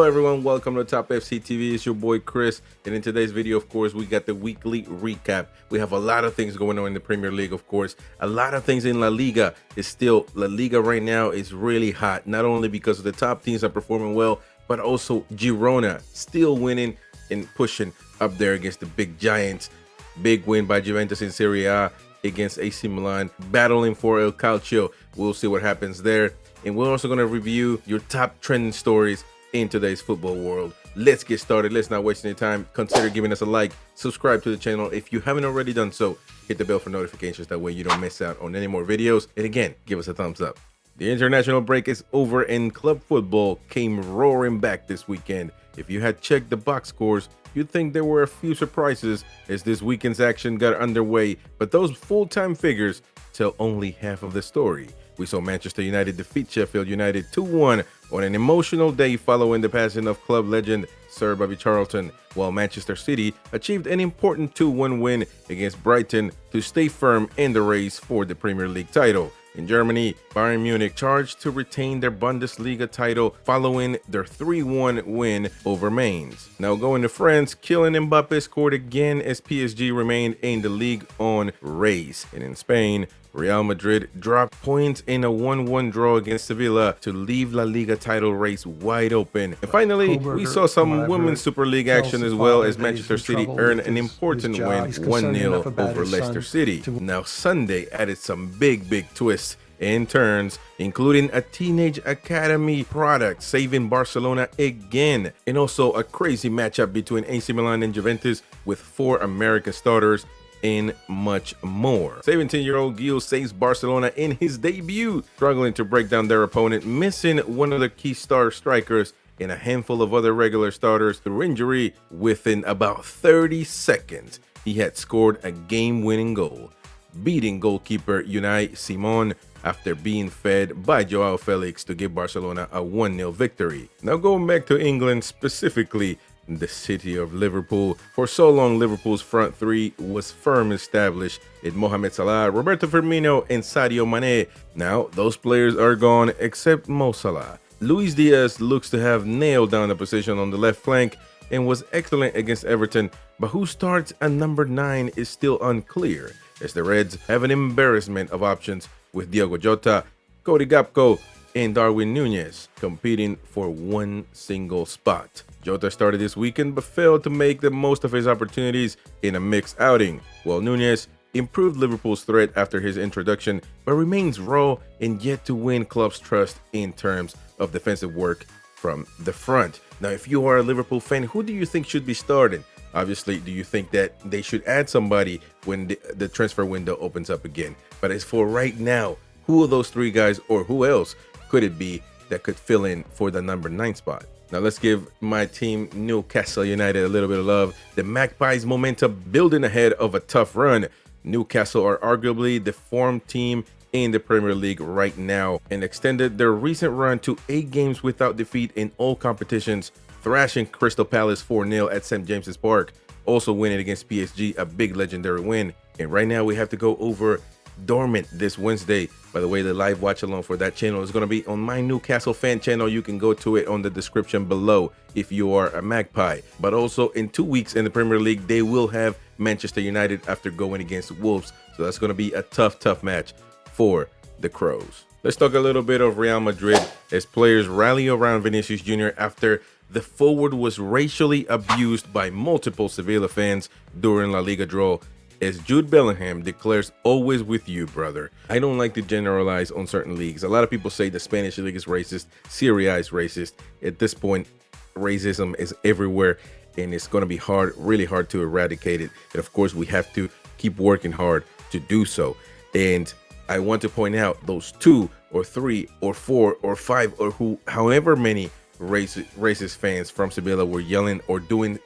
Hello everyone, welcome to Top FC TV. It's your boy Chris, and in today's video, of course, we got the weekly recap. We have a lot of things going on in the Premier League, of course, a lot of things in La Liga. La Liga right now is really hot, not only because the top teams are performing well, but also Girona still winning and pushing up there against the big giants. Big win by Juventus in Serie A against AC Milan, battling for El Calcio. We'll see what happens there, and we're also going to review your top trending stories in today's football world. Let's get started. Let's not waste any time. Consider giving us a like, subscribe to the channel if you haven't already done so. Hit the bell for notifications, that way you don't miss out on any more videos. And again, give us a thumbs up. The international break is over and club football came roaring back this weekend. If you had checked the box scores, you'd think there were a few surprises as this weekend's action got underway, but those full-time figures tell only half of the story. We saw Manchester United defeat Sheffield United 2-1 on an emotional day following the passing of club legend Sir Bobby Charlton, while Manchester City achieved an important 2-1 win against Brighton to stay firm in the race for the Premier League title. In Germany, Bayern Munich charged to retain their Bundesliga title following their 3-1 win over Mainz. Now going to France, Kylian Mbappe scored again as PSG remained in the league on race. And in Spain, Real Madrid dropped points in a 1-1 draw against Sevilla to leave La Liga title race wide open. And finally, we saw some Women's Super League action as well as Manchester City earned an important win 1-0 over Leicester City. Now Sunday added some big twists and turns, including a teenage academy product saving Barcelona again, and also a crazy matchup between AC Milan and Juventus with 4 American starters and much more. 17-year-old Gil saves Barcelona in his debut, struggling to break down their opponent, missing one of the key star strikers and a handful of other regular starters through injury. Within about 30 seconds, he had scored a game-winning goal, beating goalkeeper Unai Simon after being fed by Joao Felix to give Barcelona a 1-0 victory. Now going back to England, specifically the city of Liverpool. For so long, Liverpool's front three was firm established in Mohamed Salah, Roberto Firmino, and Sadio Mane. Now, those players are gone except Mo Salah. Luis Diaz looks to have nailed down the position on the left flank and was excellent against Everton, but who starts at number 9 is still unclear, as the Reds have an embarrassment of options with Diogo Jota, Cody Gakpo, and Darwin Núñez competing for one single spot. Jota started this weekend but failed to make the most of his opportunities in a mixed outing, while Núñez improved Liverpool's threat after his introduction but remains raw and yet to win club's trust in terms of defensive work from the front. Now, if you are a Liverpool fan, who do you think should be starting? Obviously, do you think that they should add somebody when the transfer window opens up again? But as for right now, who of those 3 guys or who else could it be that could fill in for the number 9 spot? Now let's give my team Newcastle United a little bit of love. The Magpies' momentum building ahead of a tough run. Newcastle are arguably the form team in the Premier League right now and extended their recent run to 8 games without defeat in all competitions, thrashing Crystal Palace 4-0 at St. James's Park, also winning against PSG, a big legendary win. And right now we have to go over Dortmund this Wednesday. By the way, the live watch along for that channel is going to be on my Newcastle fan channel. You can go to it on the description below if you are a Magpie. But also in 2 weeks in the Premier League, they will have Manchester United after going against Wolves. So that's going to be a tough match for the Crows. Let's talk a little bit of Real Madrid as players rally around Vinicius Jr. after the forward was racially abused by multiple Sevilla fans during La Liga draw, as Jude Bellingham declares, "Always with you, brother." I don't like to generalize on certain leagues. A lot of people say the Spanish league is racist, Serie A is racist. At this point, racism is everywhere, and it's going to be really hard to eradicate it. And of course, we have to keep working hard to do so. And I want to point out those 2 or 3 or 4 or 5 or however many racist fans from Sevilla were yelling or doing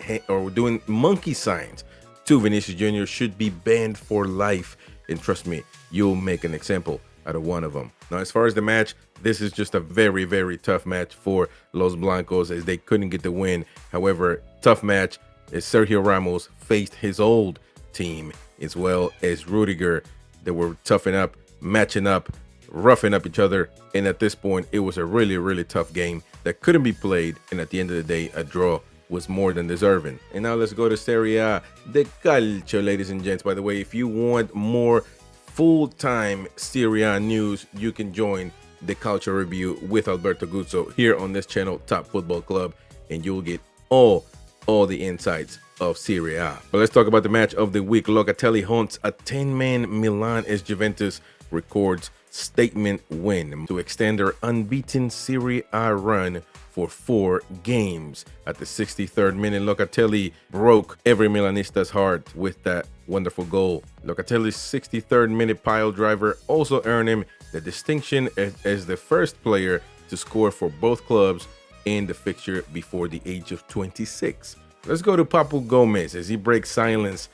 monkey signs to Vinicius Jr. should be banned for life. And trust me, you'll make an example out of one of them. Now, as far as the match, this is just a very tough match for Los Blancos as they couldn't get the win. However, tough match as Sergio Ramos faced his old team as well as Rudiger. They were toughing up, matching up, roughing up each other. And at this point, it was a really, really tough game that couldn't be played. And at the end of the day, a draw was more than deserving. And now let's go to Serie A de Calcio, ladies and gents. By the way, if you want more full-time Serie A news, you can join the Calcio Review with Alberto Guzzo here on this channel, Top Football Club, and you'll get all the insights of Serie A. But let's talk about the match of the week. Locatelli haunts a 10-man Milan as Juventus records statement win to extend their unbeaten Serie A run for 4 games. At the 63rd minute, Locatelli broke every Milanista's heart with that wonderful goal. Locatelli's 63rd minute pile driver also earned him the distinction as the first player to score for both clubs in the fixture before the age of 26. Let's go to Papu Gomez as he breaks silence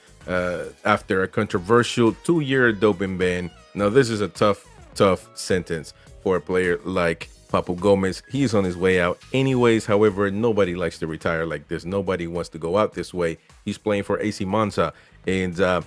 after a controversial 2-year doping ban. Now, this is a tough sentence for a player like Papu Gomez. He's on his way out anyways. However, nobody likes to retire like this. Nobody wants to go out this way. He's playing for AC Monza. And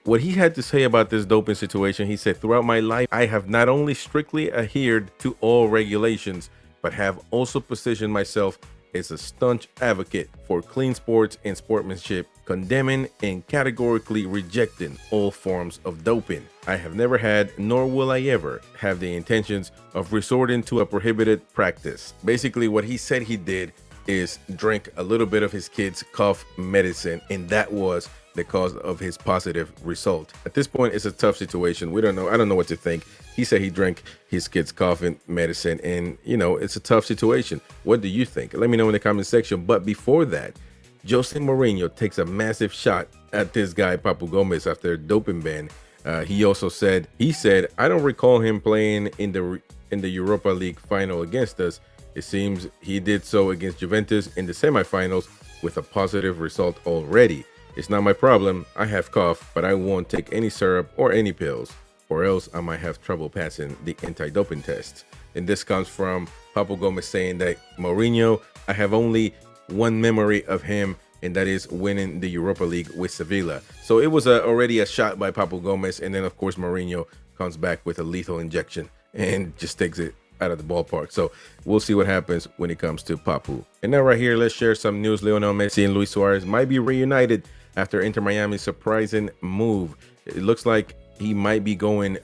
what he had to say about this doping situation, he said, "Throughout my life, I have not only strictly adhered to all regulations, but have also positioned myself as a staunch advocate for clean sports and sportsmanship, condemning and categorically rejecting all forms of doping. I have never had, nor will I ever have the intentions of resorting to a prohibited practice." Basically, what he said he did is drink a little bit of his kid's cough medicine, and that was the cause of his positive result. At this point, it's a tough situation. We don't know. I don't know what to think. He said he drank his kid's coughing medicine, and it's a tough situation. What do you think? Let me know in the comment section. But before that, Jose Mourinho takes a massive shot at this guy Papu Gomez after a doping ban. He also said, "I don't recall him playing in the Europa League final against us. It seems he did so against Juventus in the semifinals with a positive result already. It's not my problem. I have cough, but I won't take any syrup or any pills, or else I might have trouble passing the anti-doping test." And this comes from Papu Gomez saying that Mourinho, I have only one memory of him, and that is winning the Europa League with Sevilla. So it was already a shot by Papu Gomez, and then of course Mourinho comes back with a lethal injection and just takes it out of the ballpark. So we'll see what happens when it comes to Papu. And now right here, let's share some news. Lionel Messi and Luis Suarez might be reunited after Inter Miami's surprising move. It looks like he might be going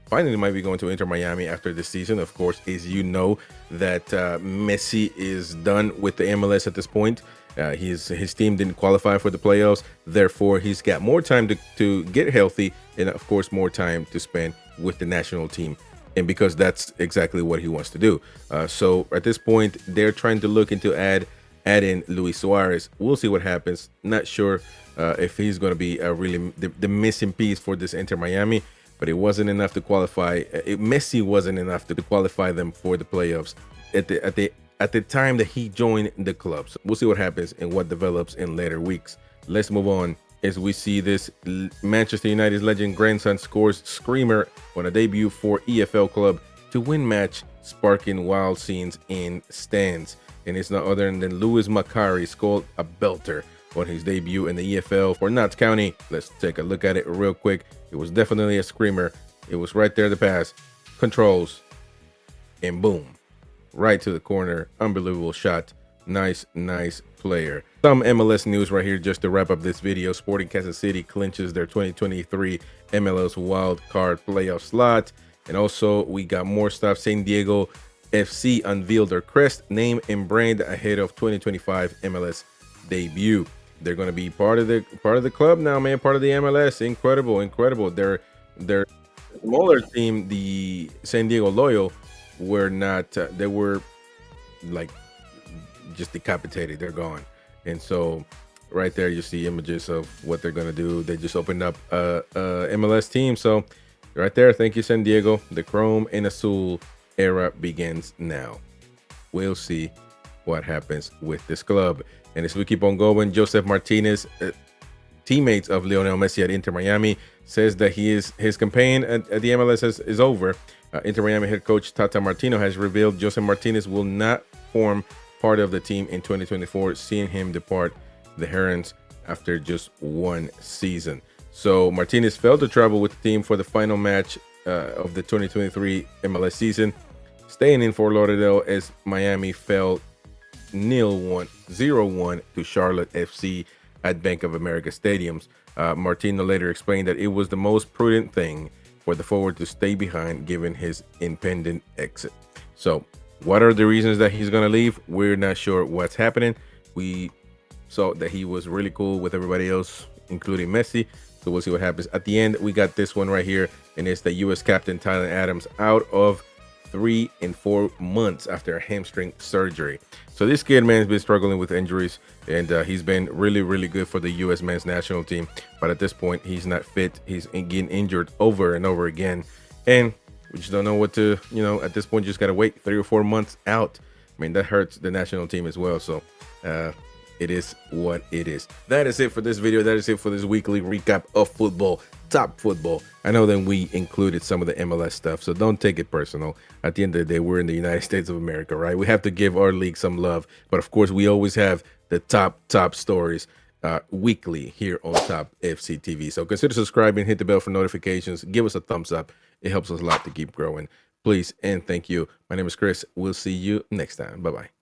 finally might be going to Inter Miami after this season. Of course, as you know, that Messi is done with the MLS at this point. His team didn't qualify for the playoffs. Therefore, he's got more time to get healthy, and of course, more time to spend with the national team. And because that's exactly what he wants to do. So at this point, they're trying to look into add in Luis Suarez. We'll see what happens. Not sure if he's going to be really the missing piece for this Inter Miami, but it wasn't enough to qualify. Messi wasn't enough to qualify them for the playoffs at the time that he joined the club. So we'll see what happens and what develops in later weeks. Let's move on as we see this Manchester United's legend grandson scores screamer on a debut for EFL club to win match, sparking wild scenes in stands. And it's not other than Lewis Macari scored a belter on his debut in the EFL for Notts County. Let's take a look at it real quick. It was definitely a screamer. It was right there, the pass, controls, and boom, right to the corner. Unbelievable shot. Nice player. Some MLS news right here just to wrap up this video. Sporting Kansas City clinches their 2023 MLS wild card playoff slot. And also we got more stuff. San Diego FC unveiled their crest, name, and brand ahead of 2025 MLS debut. They're going to be part of the club now, man. Part of the MLS. Incredible. Their smaller team, the San Diego Loyal, were not. They were like just decapitated. They're gone. And so right there you see images of what they're going to do. They just opened up a MLS team. So right there, thank you, San Diego. The Chrome and Azul era begins now. We'll see what happens with this club. And as we keep on going, Joseph Martinez, teammates of Lionel Messi at Inter Miami, says that his campaign at the MLS is over. Inter Miami head coach Tata Martino has revealed Joseph Martinez will not form part of the team in 2024, seeing him depart the Herons after just one season. So Martinez failed to travel with the team for the final match of the 2023 MLS season, staying in Fort Lauderdale as Miami fell 0-1 to Charlotte FC at Bank of America Stadiums. Martino later explained that it was the most prudent thing for the forward to stay behind given his impending exit. So, what are the reasons that he's going to leave? We're not sure what's happening. We saw that he was really cool with everybody else, including Messi. So we'll see what happens. At the end, we got this one right here, and it's the U.S. captain Tyler Adams out of 3 and 4 months after a hamstring surgery. So this kid, man, has been struggling with injuries, and he's been really, really good for the U.S. men's national team. But at this point, he's not fit. He's getting injured over and over again, and we just don't know what to, at this point, you just got to wait 3 or 4 months out. I mean, that hurts the national team as well. So it is what it is. That is it for this video. That is it for this weekly recap of football, top football. I know that we included some of the MLS stuff, so don't take it personal. At the end of the day, we're in the United States of America, right? We have to give our league some love. But of course, we always have the top stories weekly here on Top FC TV. So consider subscribing, hit the bell for notifications, give us a thumbs up. It helps us a lot to keep growing. Please and thank you. My name is Chris. We'll see you next time. Bye-bye.